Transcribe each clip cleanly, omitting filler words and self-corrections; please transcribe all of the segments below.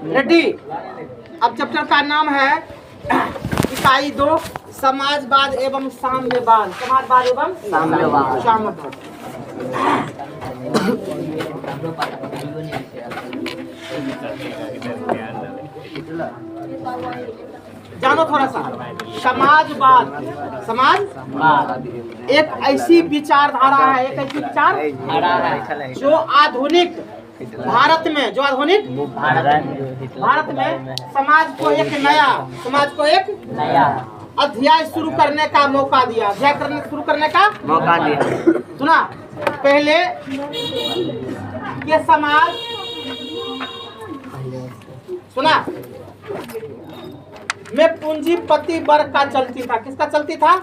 Ready. अब chapter का नाम है इकाई 2 समाजवाद एवं साम्यवाद। समाजवाद एवं साम्यवाद। जानो थोड़ा सा समाजवाद। समाजवाद एक ऐसी विचारधारा है, एक ऐसी विचारधारा है जो आधुनिक भारत में, भारत में समाज को एक नया अध्याय शुरू करने का मौका दिया। शुरू करने का मौका दिया। सुना, पहले ये समाज, सुना, में पूंजीपति वर्ग का चलती था। किसका चलती था?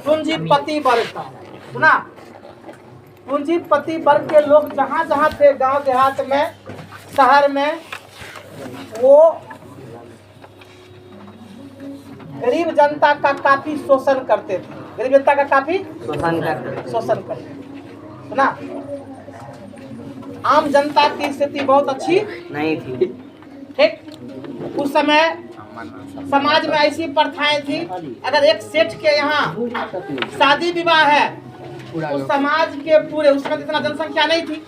पूंजीपति वर्ग का। सुना, पूंजीपति वर्ग के लोग जहाँ जहाँ थे, गांव देहात में, शहर में, वो गरीब जनता का काफी शोषण करते थे। गरीब जनता का काफी शोषण करते। सुना, आम जनता की स्थिति बहुत अच्छी नहीं थी। ठीक, उस समय समाज में ऐसी प्रथाएं थी, अगर एक सेठ के यहाँ शादी विवाह है तो समाज के पूरे, उस समय इतना जनसंख्या नहीं थी,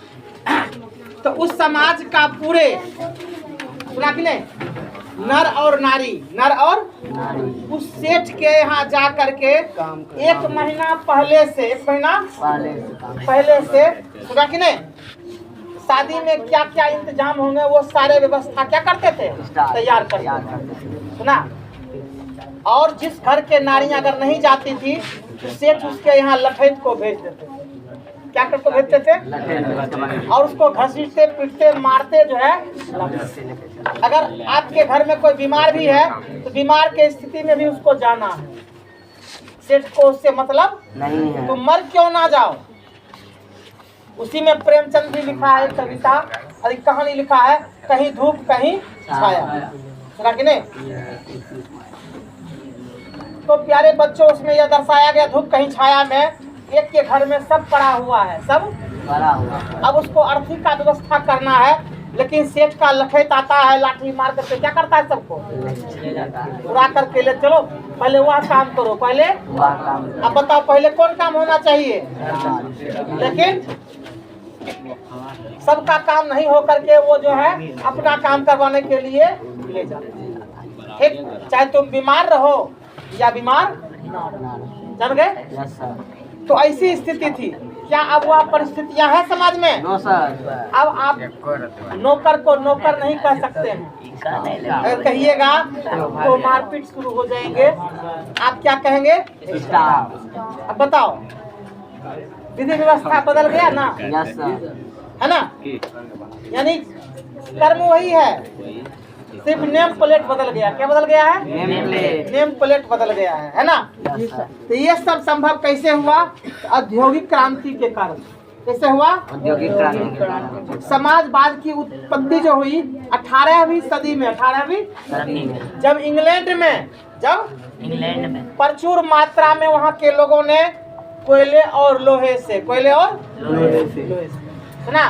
तो उस समाज का पूरे, सुना कि नहीं, नर और नारी उस सेठ के यहाँ जा करके एक महीना पहले से सुना कि नहीं, शादी में क्या क्या इंतजाम होंगे वो सारे व्यवस्था क्या करते थे? तैयार करते। सुना, और जिस घर के नारियां अगर नहीं जाती थी तो सेठ उसके यहाँ लठैत को भेज देते थे। क्या करके भेजते थे? और उसको घसीटते, पीटते, मारते जो है। अगर आपके घर में कोई बीमार भी है तो बीमार के स्थिति में भी उसको जाना है। सेठ को उससे मतलब नहीं है, तुम मर क्यों ना जाओ। उसी में प्रेमचंद भी लिखा है कविता और कहानी लिखा है, कहीं धूप कहीं छाया। सुना कि नहीं? तो प्यारे बच्चों, उसमें यह दर्शाया गया, धूप कहीं छाया में एक के घर में सब पड़ा हुआ है, सब पड़ा हुआ। अब उसको आर्थिक का व्यवस्था करना है, लेकिन सेठ का लठैत आता है, लाठी मार करके क्या करता है? सबको उड़ा करके ले चलो, पहले वह काम करो, पहले अब बताओ पहले कौन काम होना चाहिए? लेकिन सबका काम नहीं हो करके वो जो है अपना काम करवाने के लिए ले जाते हैं। ठीक, चाहे तुम बीमार रहो या बीमार जान गए। तो ऐसी स्थिति थी। क्या अब वह परिस्थितियां हैं समाज में? No sir. अब आप नौकर को नौकर नहीं कह सकते हैं। अगर कहिएगा तो मारपीट शुरू हो जाएंगे। आप क्या कहेंगे? अब बताओ, विधि व्यवस्था बदल गया ना? है ना? यानी कर्म वही है, सिर्फ नेम प्लेट बदल गया। क्या बदल गया है? नेम प्लेट बदल गया है ना? तो ये सब संभव कैसे हुआ? औद्योगिक क्रांति के कारण। कैसे हुआ? औद्योगिक क्रांति। समाजवाद की उत्पत्ति जो हुई 18वीं सदी में, 18वीं जब इंग्लैंड में प्रचुर मात्रा में वहाँ के लोगों ने कोयले और लोहे से ना,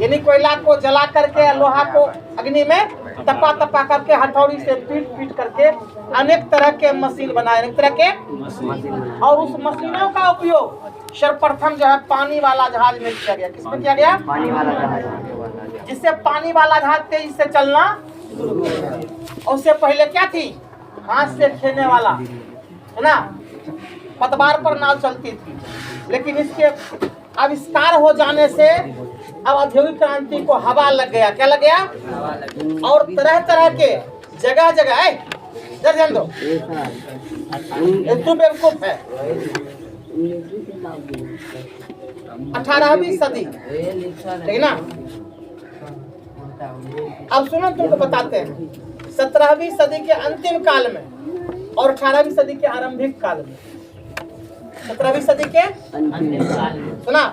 यानी कोयला को जला करके लोहा को अग्नि में तपा करके हथौड़ी से पीट करके अनेक तरह के मशीन बनाए, और उस मशीनों का उपयोग सर्वप्रथम जो है पानी वाला जहाज में किया गया। किसमें किया गया? पानी वाला जहाज, जिससे पानी वाला जहाज तेजी से चलना शुरू हो गया। उससे पहले क्या थी? हाथ से खेने वाला, है ना, पतवार पर नाव चलती थी। लेकिन इसके आविष्कार हो जाने से अब औद्योगिक क्रांति को हवा लग गया। क्या लग गया? और तरह तरह के जगह ध्यान दो, तू बेवकूफ है। 18वीं सदी, ठीक ना? अब सुनो, तुमको बताते हैं 17वीं सदी के अंतिम काल में और 18वीं सदी के आरंभिक काल में। 17वीं सदी के सुना,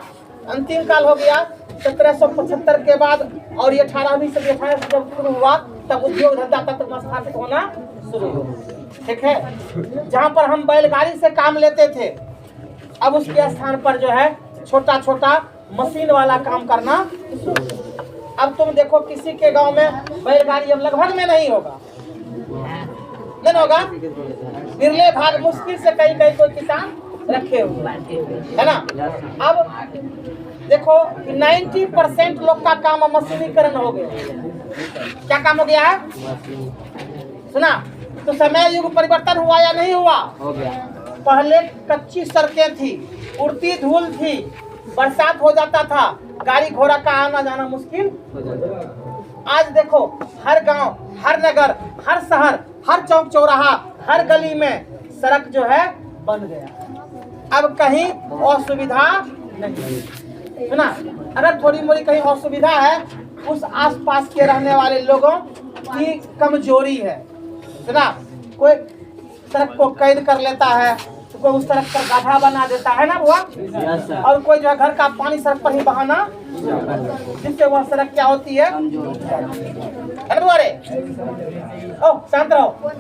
अंतिम काल हो गया 1775 के बाद, और ये 18वीं सदी जब शुरू हुआ तब उद्योग धंधा तत्व स्थापित होना शुरू हुआ। ठीक है, जहाँ पर हम बैलगाड़ी से काम लेते थे, अब उसके स्थान पर जो है छोटा छोटा मशीन वाला काम करना। अब तुम देखो किसी के गांव में बैलगाड़ी अब लगभग में नहीं होगा, नहीं होगा, बिरले भाग मुश्किल से कहीं कहीं कोई किसान रखे हुए, है ना। अब देखो 90% लोग का काम मशीनीकरण हो गया। क्या काम हो गया है? सुना? तो समय युग परिवर्तन हुआ या नहीं हुआ? हो गया। पहले कच्ची सड़कें थी, उड़ती धूल थी, बरसात हो जाता था, गाड़ी घोड़ा का आना जाना मुश्किल। आज देखो हर गांव, हर नगर, हर शहर, हर चौक चौराहा, हर गली में सड़क जो है बन गया। अब कहीं असुविधा नहीं। सुना? अगर थोड़ी मोड़ी कहीं असुविधा है, उस आसपास के रहने वाले लोगों की कमजोरी है। सुना? कोई सड़क को कैद कर लेता है, तो कोई उस सड़क पर गड्ढा बना देता है ना बुआ, और कोई जो है घर का पानी सड़क पर ही बहाना, जिससे वह सड़क क्या होती है, है बुआ रे। ओ शांत रहो।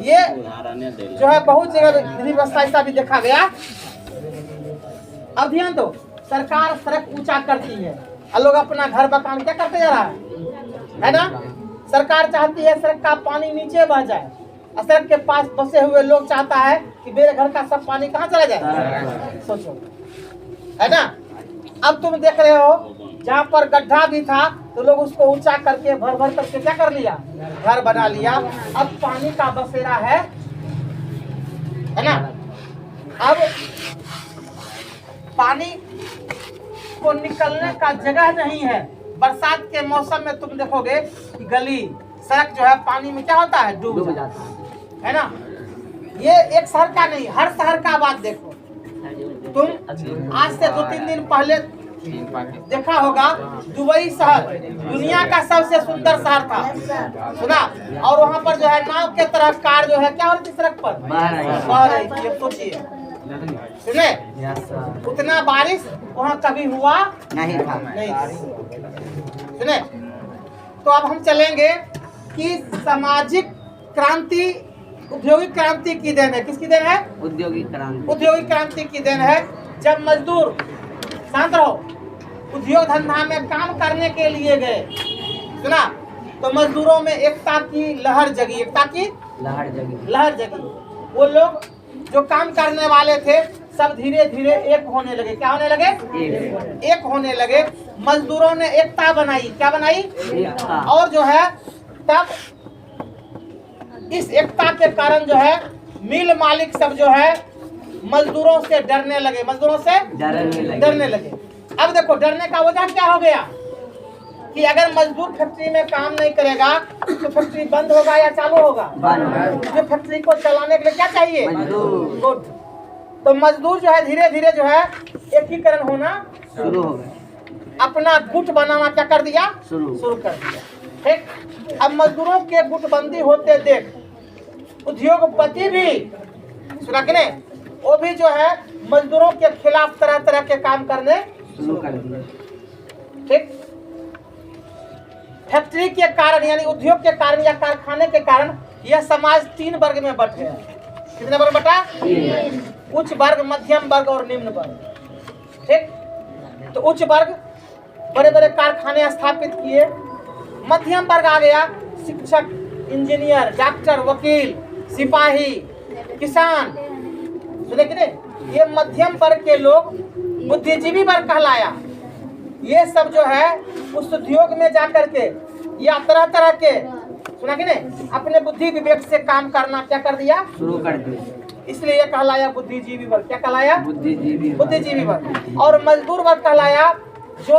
ये जो है बहुत जगह विधि व्यवस्था ऐसा भी देखा गया। अब ध्यान दो, सरकार सड़क ऊंचा करती है और लोग अपना घर मकान क्या करते जा रहा है ना। सरकार चाहती है सड़क का पानी नीचे बह जाए, और सड़क के पास बसे हुए लोग चाहता है कि मेरे घर का सब पानी कहाँ चला जाए। सोचो, है ना। अब तुम देख रहे हो जहाँ पर गड्ढा भी था तो लोग उसको ऊंचा करके भर भर करके क्या कर लिया, घर बना लिया। अब पानी का बसेरा है ना। अब पानी को निकलने का जगह नहीं है। बरसात के मौसम में तुम देखोगे कि गली सड़क जो है पानी में क्या होता है, डूब जाता है ना। ये एक शहर का नहीं, हर शहर का बात देखो तुम। आज से 2-3 दिन पहले देखा होगा दुबई शहर दुनिया का सबसे सुंदर शहर था, सुना। और वहाँ पर जो है नाव के तरह कार जो है क्या हो रही थी सड़क पर, बह रही थी। सोचिए, सुने, उतना बारिश वहाँ कभी हुआ नहीं था, नहीं। सुने, तो अब हम चलेंगे कि सामाजिक क्रांति औद्योगिक क्रांति की देन है। किसकी देन है? औद्योगिक क्रांति। औद्योगिक क्रांति की देन है। जब मजदूर, शांत रहो, उद्योग धंधा में काम करने के लिए गए, सुना, तो मजदूरों में एकता की लहर जगी, एकता की लहर जगी। वो लोग जो काम करने वाले थे सब धीरे धीरे एक होने लगे। क्या होने लगे? एक होने लगे। मजदूरों ने एकता बनाई। क्या बनाई? एकता। और जो है तब इस एकता के कारण जो है मिल मालिक सब जो है मजदूरों से डरने लगे, मजदूरों से डरने लगे। अब देखो डरने का वजह क्या हो गया कि अगर मजदूर फैक्ट्री में काम नहीं करेगा तो फैक्ट्री बंद होगा या चालू होगा? जो फैक्ट्री को चलाने के लिए क्या चाहिए? मजदूर। तो मजदूर जो है धीरे धीरे जो है एकीकरण होना शुरू हो गया। अपना गुट बनाना क्या कर दिया? शुरू कर दिया। ठीक। अब मजदूरों के गुटबंदी होते देख उद्योगपति भी, सुना कि नहीं, वो भी जो है मजदूरों के खिलाफ तरह तरह के काम करने शुरू कर दिए। ठीक। फैक्ट्री के कारण यानी उद्योग के कारण या कारखाने के कारण यह समाज 3 वर्ग में बट गया। कितने वर्ग बटा? उच्च वर्ग, मध्यम वर्ग और निम्न वर्ग। ठीक। तो उच्च वर्ग बड़े बड़े कारखाने स्थापित किए। मध्यम वर्ग आ गया, शिक्षक, इंजीनियर, डॉक्टर, वकील, सिपाही, किसान, सुने कि नहीं। ये मध्यम वर्ग के लोग बुद्धिजीवी वर्ग कहलाया। ये सब जो है उस उद्योग में जाकर के या तरह तरह के, सुना कि नहीं, अपने बुद्धि विवेक से काम करना क्या कर दिया? शुरू कर दिया। इसलिए ये कहलाया बुद्धिजीवी वर्ग। क्या कहलाया? बुद्धिजीवी वर्ग। और मजदूर वर्ग कहलाया जो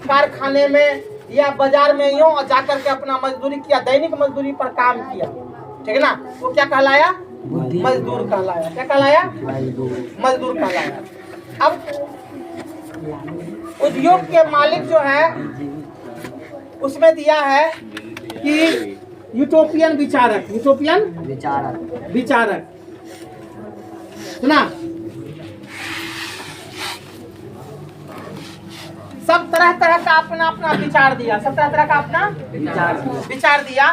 कारखाने में या बाजार में यूं जाकर के अपना मजदूरी किया, दैनिक मजदूरी पर काम किया, ठीक है ना, वो क्या कहलाया? मजदूर कहलाया। क्या कहलाया? मजदूर कहलाया। अब उद्योग के मालिक जो है उसमें दिया है कि यूटोपियन विचारक, यूटोपियन विचारक, सुना। सब तरह तरह का अपना अपना विचार दिया, सब तरह तरह का अपना विचार दिया।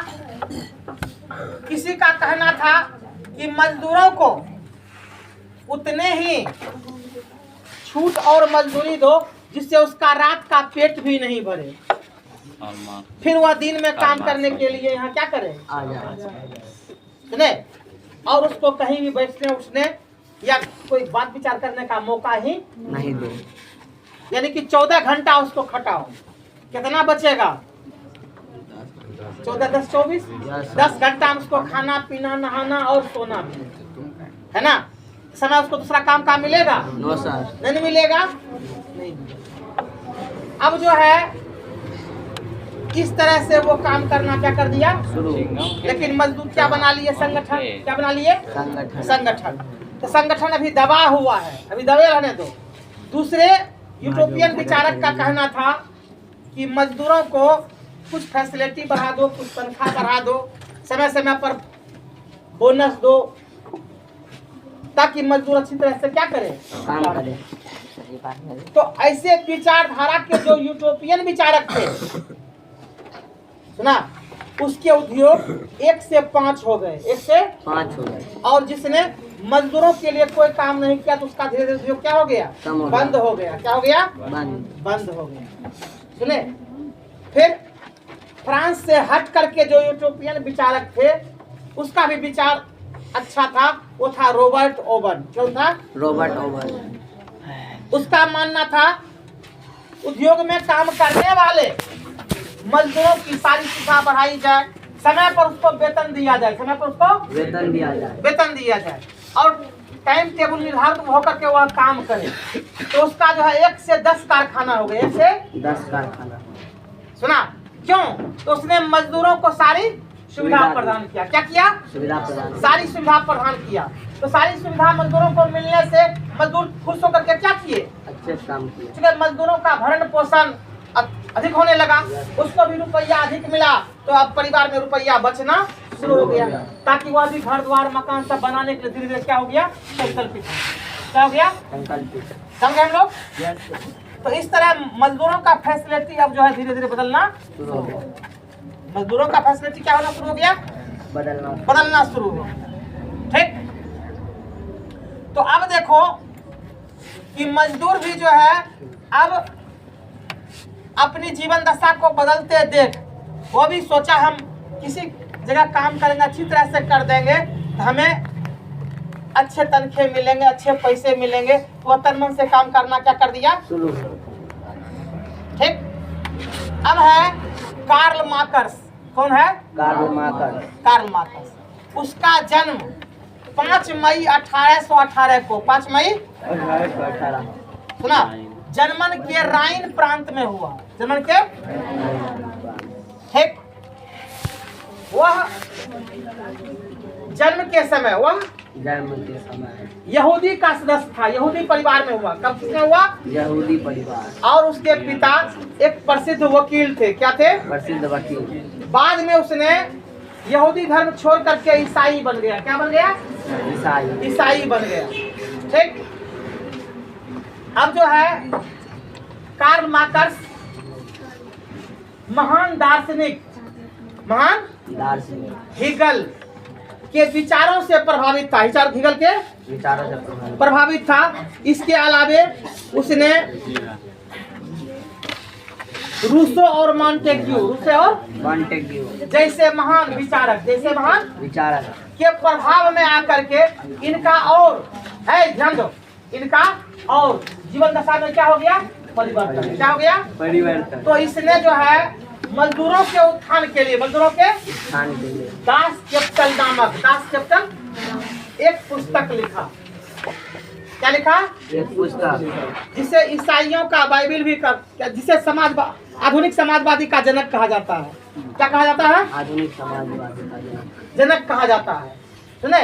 किसी का कहना था कि मजदूरों को उतने ही छूट और मजदूरी दो जिससे उसका रात का पेट भी नहीं भरे, फिर वह दिन में काम करने के लिए यहाँ क्या करे, सुने, और उसको कहीं भी बैठने उठने या कोई बात विचार करने का मौका ही नहीं दो। यानी कि 14 घंटा उसको खटाओ, कितना बचेगा, 14 10 24 10 घंटा उसको खाना पीना नहाना और सोना भी है ना। समय उसको दूसरा काम का मिलेगा? नो सर, नहीं मिलेगा, नहीं। अब जो है इस तरह से वो काम करना क्या कर दिया शुरू, लेकिन मजदूर क्या बना लिए, संगठन, क्या बना लिए, संगठन। तो संगठन अभी दबा हुआ है, अभी दबे रहने दो। दूसरे यूरोपियन विचारक का कहना था कि मजदूरों को कुछ फैसिलिटी बढ़ा दो, कुछ तनख्वाह बढ़ा दो, समय समय पर बोनस दो, ताकि मजदूर अच्छी तरह से क्या करे, काम करे। तो ऐसे विचारधारा के जो यूरोपियन विचारक थे, सुना, उसके उद्योग 1 से 5 हो गए, 1 से 5 हो गए। और जिसने मजदूरों के लिए कोई काम नहीं किया तो उसका धीरे धीरे उद्योग क्या हो गया, बंद हो गया। क्या हो गया, बंद हो गया। सुने, फिर फ्रांस से हट करके जो यूरोपियन विचारक थे उसका भी विचार अच्छा था, वो था रॉबर्ट ओवन। क्यों था, रॉबर्ट ओवन। उसका मानना था उद्योग में काम करने वाले मजदूरों की सारी सुविधा बढ़ाई जाए, समय पर उसको वेतन दिया जाए, समय पर उसको वेतन दिया जाए और टाइम टेबल निर्धारित होकर के वह काम करे। तो उसका जो है 1 से 10 कारखाना हो गए, 1 से 10 कारखाना। सुना, क्यों, तो उसने मजदूरों को सारी सुविधा प्रदान किया। क्या किया, सुविधा प्रदान, सारी सुविधा प्रदान किया। तो सारी सुविधा मजदूरों को मिलने से मजदूर खुश होकर के क्या किए, अच्छे काम किए। मजदूरों का भरण पोषण अधिक होने लगा, उसको भी रुपया अधिक मिला, तो अब परिवार में रुपया बचना शुरू हो गया, ताकि वह भी घर द्वार मकान सब बनाने के लिए धीरे धीरे क्या हो गया, संकल्पित। क्या हो गया, संकल्पित। समझे हम लोग? तो इस तरह मजदूरों का फैसिलिटी अब जो है धीरे धीरे बदलना शुरू हो गया। मजदूरों का फैसिलिटी क्या होना शुरू हो गया, बदलना शुरू हो गया। ठीक, तो अब देखो कि मजदूर भी जो है अब अपनी जीवन दशा को बदलते देख वो भी सोचा हम किसी जगह काम करेंगे, अच्छी तरह से कर देंगे तो हमें अच्छे तनखे मिलेंगे, अच्छे पैसे मिलेंगे। तो वह तन मन से काम करना क्या कर दिया, ठीक। अब है कार्ल मार्क्स। कौन है, कार्ल मार्क्स। उसका जन्म 5 मई 1818 को, 5 मई 1818, सुना, जर्मन के राइन प्रांत में हुआ, जर्मन के, ठीक। वह जन्म के समय यहूदी का सदस्य था, यहूदी परिवार में हुआ। कब किसने हुआ, यहूदी परिवार। और उसके पिता एक प्रसिद्ध वकील थे। क्या थे, प्रसिद्ध वकील। बाद में उसने यहूदी धर्म छोड़ करके ईसाई बन गया। क्या बन गया, ईसाई बन गया, ठीक। अब जो है कार्ल मार्क्स महान दार्शनिक हेगल के विचारों से प्रभावित था, हेगल के विचारों से प्रभावित था। इसके अलावे उसने रूसो और मॉन्टेग्यू जैसे महान विचारक के प्रभाव में आकर के इनका और है, ध्यान दो, इनका और जीवन दशा में क्या हो गया, परिवर्तन। क्या हो गया, परिवर्तन। तो इसने जो है मजदूरों के उत्थान के लिए दास कैपिटल नामक, दास कैपिटल एक पुस्तक लिखा। क्या लिखा, एक पुस्तक, जिसे ईसाइयों का बाइबिल भी जिसे आधुनिक समाजवादी का जनक कहा जाता है। क्या कहा जाता है, आधुनिक समाजवादी का जनक कहा जाता है। सुने,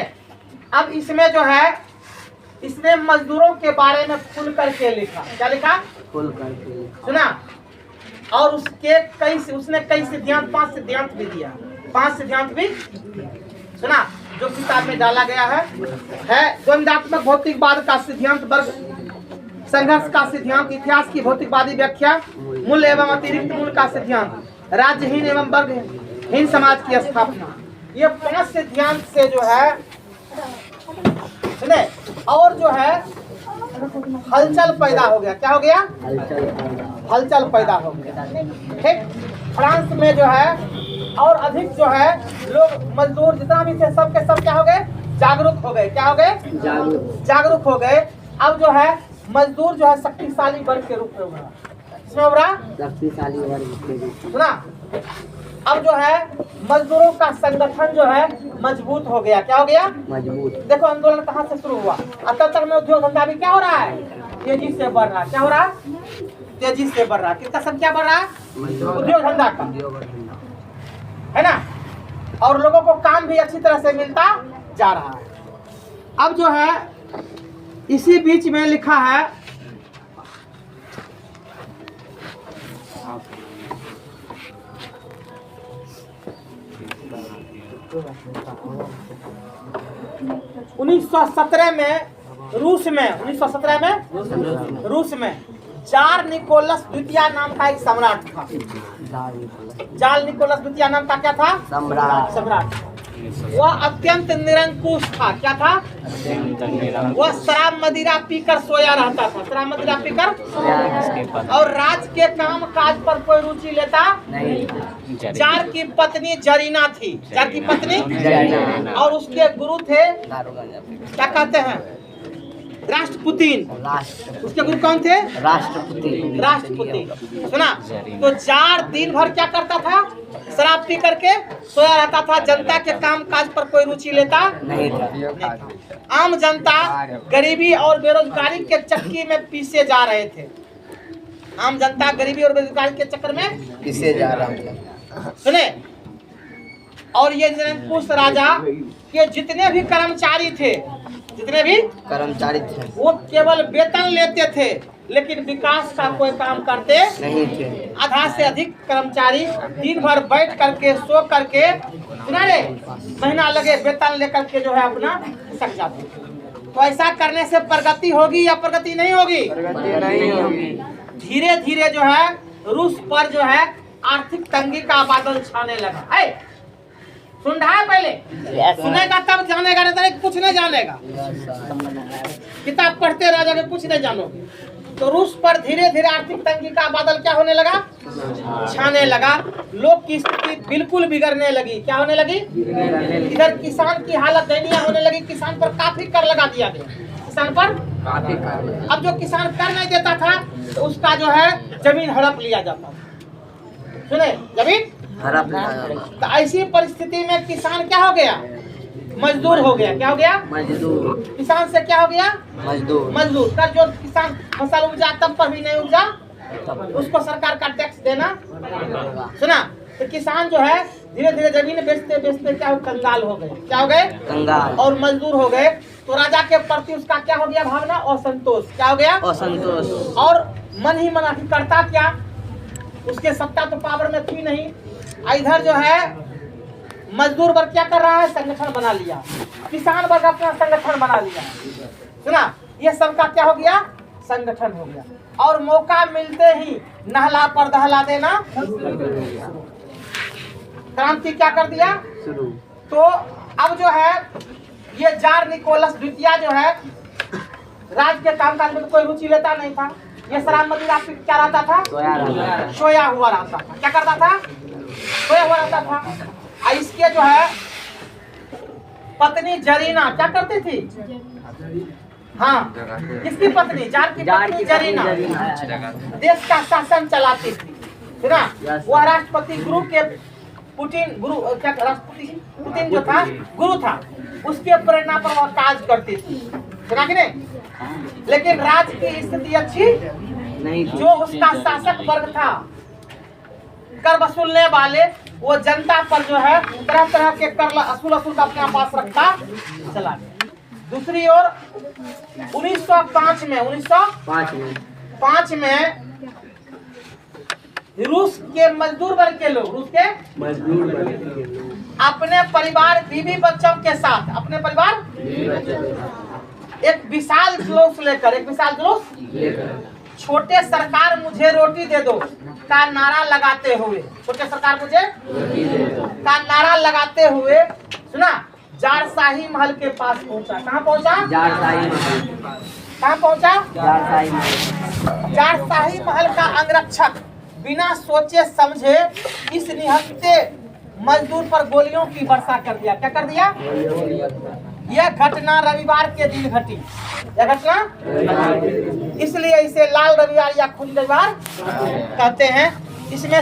अब इसमें जो है इसने मजदूरों के बारे में खुल करके लिखा। क्या लिखा, खुल करके लिखा, सुना। और उसने कई सिद्धांत, 5 सिद्धांत भी दिया, 5 सिद्धांत भी, सुना, जो किताब में डाला गया है द्वंद्वात्मक भौतिकवाद का सिद्धांत, वर्ग संघर्ष का सिद्धांत, इतिहास की भौतिकवादी व्याख्या, मूल्य एवं अतिरिक्त मूल्य का सिद्धांत, राज्यहीन एवं वर्गहीन समाज की स्थापना। ये 5 सिद्धांत से जो है सुने, और जो है हलचल पैदा हो गया। क्या हो गया? हलचल पैदा हो गया। ठीक, फ्रांस में जो है और अधिक जो है लोग मजदूर जितना भी थे सब के सब क्या हो गए? जागरूक हो गए। क्या हो गए? जागरूक हो गए। अब जो है मजदूर जो है शक्तिशाली वर्ग के रूप में उभरा। इसमें उभरा शक्तिशाली वर्ग। सुना? अब जो है मजदूरों का संगठन जो है मजबूत हो गया। क्या हो गया? मजबूत। देखो आंदोलन कहाँ से शुरू हुआ और तब तक में उद्योग धंधा भी क्या हो रहा है? तेजी से बढ़ रहा है। क्या हो रहा है? तेजी से बढ़ रहा है। किसका संख्या बढ़ रहा है? उद्योग धंधा का, है ना? और लोगों को काम भी अच्छी तरह से मिलता जा रहा है। अब जो है इसी बीच में लिखा है (1917) में रूस में जार निकोलस द्वितीय नाम का एक सम्राट था। जार निकोलस द्वितीय नाम का क्या था? सम्राट। वह अत्यंत निरंकुश था। क्या था? वह शराब मदिरा पीकर सोया रहता था। शराब मदिरा पीकर और राज के काम काज पर कोई रुचि लेता नहीं। जार की पत्नी जरीना थी। जार की पत्नी और उसके गुरु थे क्या कहते हैं? राष्ट्रपुतिन। उसके गुरु कौन थे? राष्ट्रपुतिन। सुना? तो जार दिन भर क्या करता था? शराब पी करके सोया रहता था। जनता के काम काज पर कोई रुचि लेता नहीं था। आम जनता गरीबी और बेरोजगारी के चक्की में पीसे जा रहे थे। आम जनता गरीबी और बेरोजगारी के चक्कर में पीसे जा रहा था। सुने? और ये निरंकुश राजा के जितने भी कर्मचारी थे वो केवल वेतन लेते थे लेकिन विकास का कोई काम करते नहीं थे। आधा से अधिक कर्मचारी दिन भर बैठ करके सो करके महीना लगे वेतन लेकर के जो है अपना सक जाते। तो ऐसा करने से प्रगति होगी या प्रगति नहीं होगी? धीरे धीरे जो है रूस पर जो है आर्थिक तंगी का बादल छाने लगा है। सुन रहा है? पहले सुनेगा तब जानेगा, नहीं तो कुछ नहीं जानेगा। किताब पढ़ते रह जाओगे कुछ नहीं जानोगे। तो रूस पर धीरे धीरे आर्थिक तंगी का बादल क्या होने लगा? छाने लगा। लोग की स्थिति बिल्कुल बिगड़ने लगी। क्या होने लगी? इधर किसान की हालत दयनीय होने लगी। किसान पर काफी कर लगा दिया गया। किसान पर काफी कर। अब जो किसान कर नहीं देता था तो उसका जो है जमीन हड़प लिया जाता। सुने? जमीन तो ऐसी परिस्थिति में किसान क्या हो गया? मजदूर हो गया। क्या हो गया? मजदूर। किसान से क्या हो गया? मजदूर। कर जो किसान फसल उपजा तब पर भी नहीं उपजा उसको सरकार का टैक्स देना। सुना? तो किसान जो है धीरे धीरे जमीन बेचते बेचते क्या कंगाल हो गए। क्या हो गए? कंगाल और मजदूर हो गए। तो राजा के प्रति उसका क्या हो गया? भावना असंतोष। क्या हो गया? असंतोष। और मन ही मन करता क्या? उसके सत्ता तो पावर में थी नहीं। इधर जो है मजदूर वर्ग क्या कर रहा है? संगठन बना लिया। किसान वर्ग अपना संगठन बना लिया। सुना? ये सबका क्या हो गया? संगठन हो गया। और मौका मिलते ही नहला पर दहला देना क्रांति क्या कर दिया? तो अब जो है ये जार निकोलस द्वितीय जो है राज के कामकाज में कोई रुचि लेता नहीं था। ये शराब मदिरा क्या रहता था? सोया हुआ रहता था। क्या करता था? सोया हुआ रहता था। इसके जो है पत्नी जरीना क्या करती थी? हाँ, किसकी पत्नी? जार की पत्नी जरीना देश का शासन चलाती थी। है ना? वह राष्ट्रपति गुरु के पुतिन जो था गुरु था उसके प्रेरणा पर वह काज करती थी। सुना कि नहीं? लेकिन राज्य की स्थिति अच्छी नहीं। जो उसका शासक वर्ग था कर वसूलने वाले वो जनता पर जो है तरह तरह के कर असूल का अपने पास रखता चला गया। दूसरी ओर 1905 में रूस के मजदूर वर्ग के लोग अपने परिवार बीवी बच्चों के साथ एक विशाल जुलूस लेकर छोटे सरकार मुझे रोटी दे दो का नारा लगाते हुए सुना जार शाही महल के पास पहुंचा। कहाँ पहुंचा? जार शाही महल। कहाँ पहुंचा? जारशाही महल का अंगरक्षक बिना सोचे समझे इस निहत्थे मजदूर पर गोलियों की वर्षा कर दिया। क्या कर दिया? यह घटना रविवार के दिन घटी। यह घटना इसलिए इसे लाल रविवार या खूनी रविवार कहते हैं। इसमें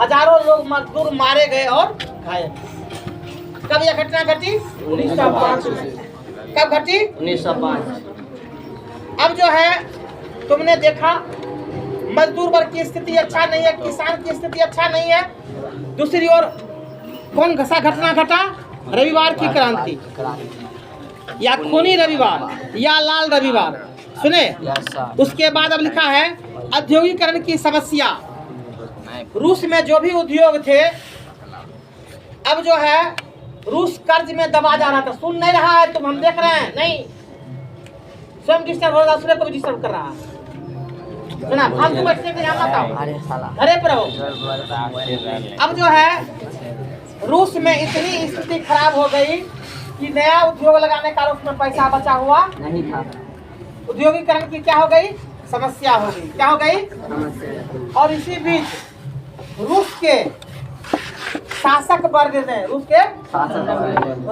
हजारों लोग मजदूर मारे गए और घायल। कब यह घटना घटी? 1905। कब घटी? 1905। अब जो है तुमने देखा मजदूर वर्ग की स्थिति अच्छा नहीं है, किसान की स्थिति अच्छा नहीं है। दूसरी ओर कौन सा घटना घटा? रविवार की क्रांति या खूनी रविवार या लाल रविवार। सुने? उसके बाद अब लिखा है औद्योगिकरण की समस्या। रूस में जो भी उद्योग थे, अब जो है रूस कर्ज में दबा जा रहा था। सुन नहीं रहा है तुम? हम देख रहे हैं नहीं, स्वयं डिस्टर्ब हो रहा है, दूसरे को भी डिस्टर्ब कर रहा है। सुना? फालतू बैठने के यहाँ मत आओ, घरे पर रहो। अब जो है रूस में इतनी स्थिति खराब हो गई कि नया उद्योग लगाने का उसमें पैसा बचा हुआ नहीं था। उद्योगीकरण की क्या हो गई? समस्या हो गई। क्या हो गई? और इसी बीच रूस के शासक वर्ग ने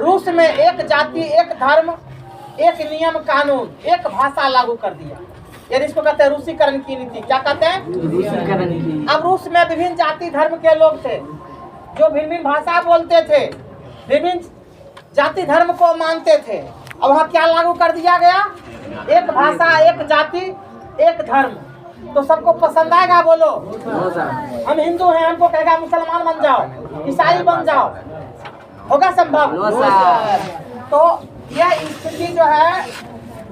रूस में एक जाति, एक धर्म, एक नियम कानून, एक भाषा लागू कर दिया। यानी इसको कहते हैं रूसीकरण की नीति। क्या कहते हैं? रूसीकरण। अब रूस में विभिन्न जाति धर्म के लोग थे जो भिन्न भिन्न भाषा बोलते थे, विभिन्न जाति धर्म को मानते थे। अब वहाँ क्या लागू कर दिया गया? एक भाषा, एक जाति, एक धर्म। तो सबको पसंद आएगा? बोलो। हम हिंदू हैं, हमको कहेगा मुसलमान बन जाओ, ईसाई बन जाओ, होगा संभव? तो यह स्थिति जो है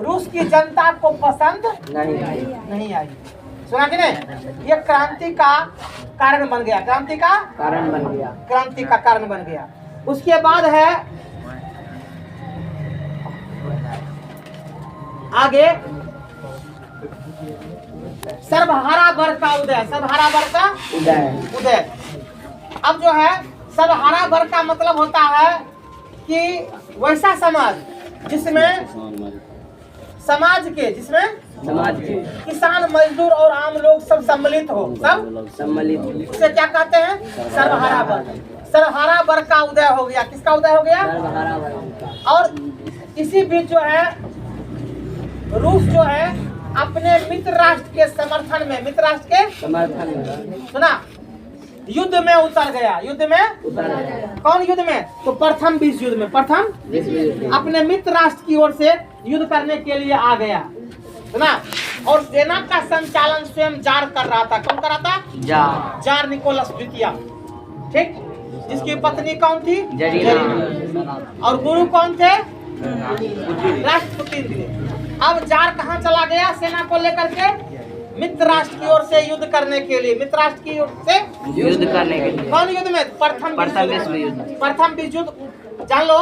रूस की जनता को पसंद नहीं आई। सुना कि नहीं? ये क्रांति का कारण बन गया। क्रांति का कारण बन गया। क्रांति का कारण बन गया। उसके बाद है आगे सर्वहारा वर्ग का उदय। सर्वहारा वर्ग का उदय। अब जो है सर्वहारा वर्ग का मतलब होता है कि वैसा समाज जिसमें समाज के किसान, मजदूर और आम लोग सब सम्मिलित हो। सब सम्मिलित। उसे क्या कहते हैं? सर्वहारा वर्ग। सर्वहारा वर्ग का उदय हो गया। किसका उदय हो गया? सर्वहारा वर्ग। और इसी बीच जो है रूस जो है अपने मित्र राष्ट्र के समर्थन में, मित्र राष्ट्र के समर्थन में, सुना, युद्ध में उतर गया। युद्ध में उतर गया। कौन युद्ध में? तो प्रथम विश्व युद्ध में। प्रथम अपने मित्र राष्ट्र की ओर से युद्ध करने के लिए आ गया, सुना। और सेना का संचालन स्वयं जार कर रहा था। कौन कर रहा था? जार निकोलस द्वितीय। ठीक। जिसकी पत्नी कौन थी? जरीना। और गुरु कौन थे? राष्ट्रपति थे। अब जार कहाँ चला गया सेना को लेकर के? मित्र राष्ट्र की ओर से युद्ध करने के लिए। मित्र राष्ट्र की ओर से युद्ध करने के लिए। कौन युद्ध में? प्रथम विश्व युद्ध। प्रथम विश्व युद्ध जान लो।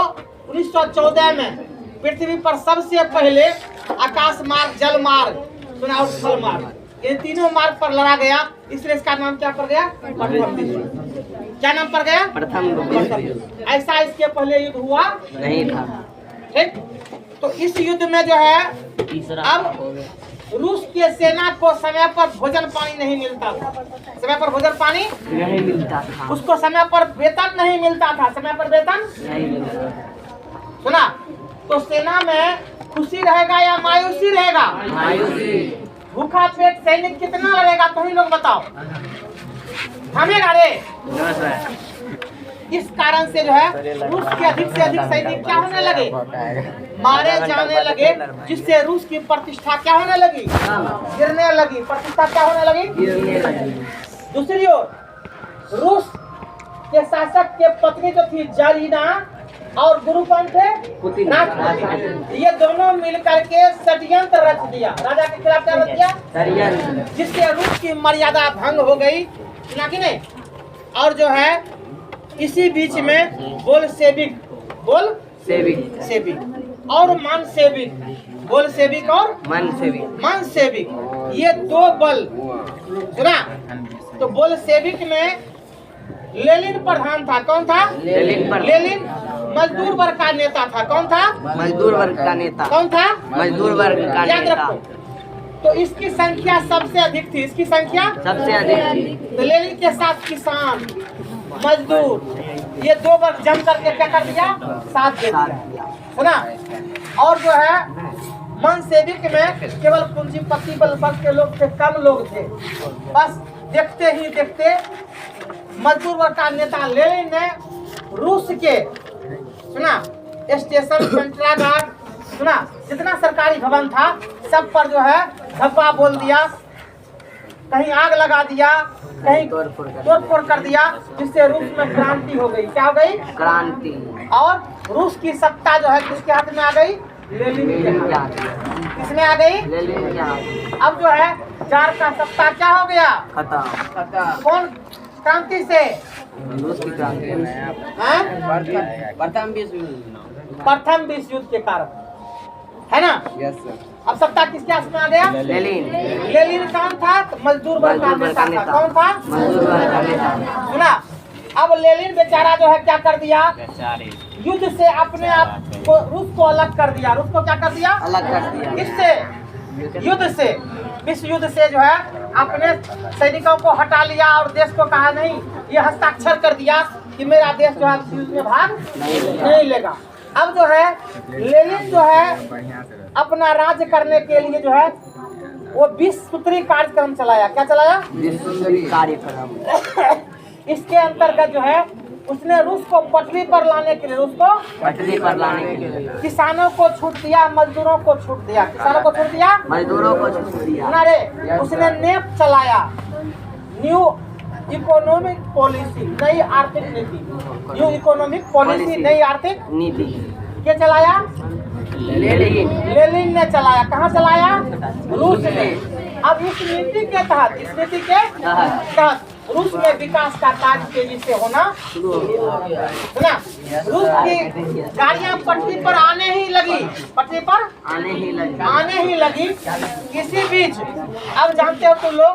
1914 में पृथ्वी पर सबसे पहले आकाश मार्ग, जल मार्ग, सुना, और स्थल मार्ग, ये तीनों मार्ग पर लड़ा गया। इसलिए इसका नाम क्या पड़ गया? प्रथम विश्व। क्या नाम पड़ गया? प्रथम विश्व। ऐसा इसके पहले युद्ध हुआ नहीं था। ठीक। तो इस युद्ध में जो है अब रूस के सेना को समय पर भोजन पानी नहीं मिलता था। समय पर भोजन पानी नहीं मिलता था। उसको समय पर वेतन नहीं मिलता था। समय पर वेतन नहीं मिलता। सुना? तो सेना में खुशी रहेगा या मायूसी रहेगा? मायूसी। भूखा पेट सैनिक कितना लड़ेगा? तुम ही लोग बताओ। थमेगा रे? इस कारण से जो है रूस के अधिक से अधिक सैनिक क्या होने लगे? मारे जाने लगे, जिससे रूस की प्रतिष्ठा क्या होने लगी? गिरने लगी। प्रतिष्ठा क्या होने लगी? गिरने लगी। दूसरी ओर रूस के शासक के पत्नी जो थी जरीना, और गुरु कौन थे? राष्ट्रपति। ये दोनों मिलकर के षड्यंत्र रच दिया। राजा के खिलाफ क्या रच दिया? जिससे रूस की मर्यादा भंग हो गई, ना कि नहीं? और जो है इसी बीच में बोलशेविक और मनसेविक, बोलशेविक और मनसेविक, ये दो बल, सुना। तो बोलशेविक में लेनिन प्रधान था। कौन था? लेनिन मजदूर वर्ग का नेता था। कौन था? मजदूर वर्ग का नेता। कौन था? मजदूर वर्ग का याद नेता। रखो। तो इसकी संख्या सबसे अधिक थी। इसकी संख्या सबसे अधिक थी। तो लेनिन के साथ किसान, मजदूर, ये दो वर्ग जम करके क्या कर दिया? साथ दे दिया। सुना? और जो है मनसेविक में केवल पूंजीपति वर्ग के लोग थे, कम लोग थे। बस देखते ही देखते मजदूर वर्ग का नेता लेनिन ने रूस के सुना स्टेशन, पेट्रोग्राड, सुना जितना सरकारी भवन था सब पर जो है धब्बा बोल दिया, कहीं आग लगा दिया, कहीं तोड़फोड़ कर दिया, जिससे रूस में क्रांति हो गई। क्या हो गई? क्रांति। और रूस की सत्ता जो है किसके हाथ में आ गई? लेनिन के हाथ। किसमें आ गई? लेनिन के हाथ। अब जो है जार का सत्ता क्या हो गया? खत्म। कौन क्रांति से? रूस की क्रांति। प्रथम विश्व युद्ध के कारण, है ना? Yes sir. अब सत्ता किसके हाथ में आ गया? लेनिन। लेनिन कौन था? मजदूर वर्ग का नेता था। कौन था? मजदूर वर्ग का नेता। सुना? अब लेनिन बेचारा जो है क्या कर दिया? युद्ध से अपने आप को, रूस को अलग कर दिया। रूस को क्या कर दिया? अलग कर दिया। किससे? युद्ध से, विश्व युद्ध से जो है अपने सैनिकों को हटा लिया और देश को कहा नहीं, ये हस्ताक्षर कर दिया कि मेरा देश जो है युद्ध में भाग नहीं लेगा। अब जो है लेनिन जो है अपना राज्य करने के लिए जो है वो 20 सूत्री कार्यक्रम चलाया। क्या चलाया? 20 सूत्री कार्यक्रम। इसके अंतर्गत जो है उसने रूस को पटरी पर लाने के लिए किसानों को छूट दिया, मजदूरों को छूट दिया। किसानों को छूट दिया, मजदूरों को छूट दिया। उसने नेप चलाया, न्यू इकोनॉमिक पॉलिसी, नई आर्थिक नीति। न्यू इकोनॉमिक पॉलिसी, नई आर्थिक नीति क्या चलाया? लेनिन ने चलाया। कहाँ चलाया? रूस में। अब इस नीति के तहत, इस नीति के तहत रूस में विकास का कार्य तेजी से होना शुरू हो गया। सुना? रूस की गाड़ियां पटरी पर आने ही लगी, पटरी पर आने ही लगी। इसी बीच अब जानते हो तुम लोग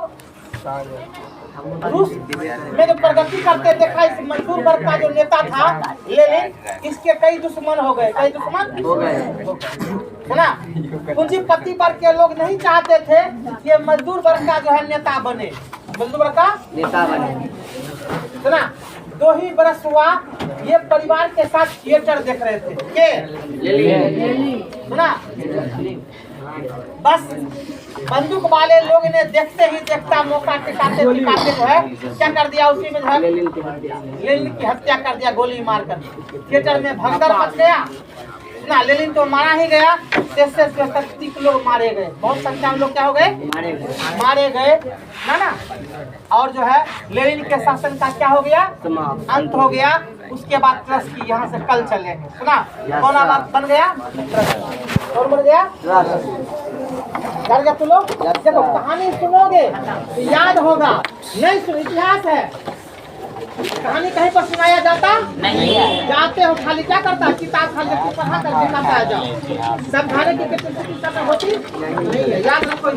रूस में जो प्रगति करते देखा इस मजदूर वर्ग का जो नेता था लेनिन, इसके कई दुश्मन हो गए। कई दुश्मन हो गए, है ना? पूंजीपति वर्ग के लोग नहीं चाहते थे कि ये मजदूर वर्ग का जो है नेता बने, मजदूर वर्ग का नेता बने। सुना? 2 ही बरस हुआ ये परिवार के साथ थिएटर देख रहे थे। के सुना? बस बंदूक वाले लोग ने देखते ही देखता मौका टिकाते जो है क्या कर दिया? उसी में जो है लेनिन की हत्या कर दिया, गोली मारकर। थिएटर में भगदड़ मच गया ना। लेनिन तो मारा ही गया, 30 लोग मारे गए। बहुत संख्या में लोग क्या हो गए? मारे गए ना। और जो है लेनिन के शासन का क्या हो गया? अंत हो गया। उसके बाद ट्रस्ट की यहाँ से कल चलेंगे। सुना? कौन बात बन गया? और बन गया डर गया तुम लोग? देखो कहानी सुनोगे तो याद होगा, नहीं सुन इतिहास है। कहानी कहीं पर सुनाया जाता नहीं है। जाते हो खाली क्या करता? किताब खाली पढ़ा कर दिखाता है। जाओ सब खाने की कैपेसिटी होती नहीं है। याद रखो।